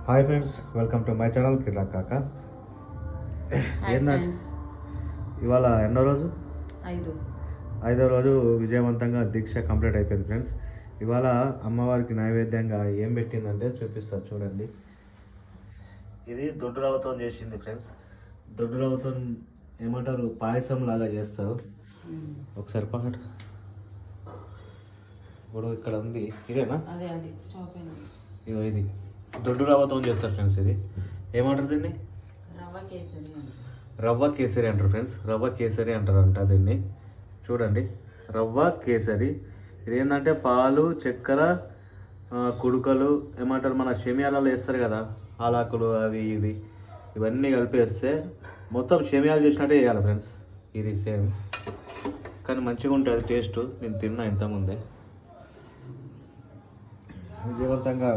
Hi friends, welcome to my channel Kirla Kaka. ఏంటంటే ఇవాళ ఎన్నో రోజు? ఐదో రోజు విజయవంతంగా దీక్ష కంప్లీట్ అయిపోయింది ఫ్రెండ్స్. ఇవాళ అమ్మవారికి నైవేద్యంగా ఏం పెట్టిందంటే చూపిస్తా చూడండి. ఇది దొడ్డు రవ్వతో చేసింది ఫ్రెండ్స్. దొడ్డు రవ్వతో ఏమంటారు, పాయసం లాగా చేస్తారు. ఒకసారి పక్కన ఇప్పుడు ఇక్కడ ఉంది, ఇదేనా? ఇదో ఇది దొడ్డు రవ్వతో చేస్తారు ఫ్రెండ్స్. ఇది ఏమంటారు దీన్ని? రవ్వ కేసరి అంటారు ఫ్రెండ్స్. రవ్వ కేసరి అంటారంట దీన్ని. చూడండి, రవ్వ కేసరి. ఇది ఏంటంటే పాలు, చక్కెర, కుడుకలు, ఏమంటారు మన షేమియాలలో వేస్తారు కదా, ఆలాకులు, అవి ఇవి ఇవన్నీ కలిపేస్తే మొత్తం షేమియాలు చేసినట్టే చేయాలి ఫ్రెండ్స్. ఇది సేమ్ కానీ మంచిగా ఉంటుంది టేస్ట్. నేను తిన్నా ఇంతకుముందే. విజయవంతంగా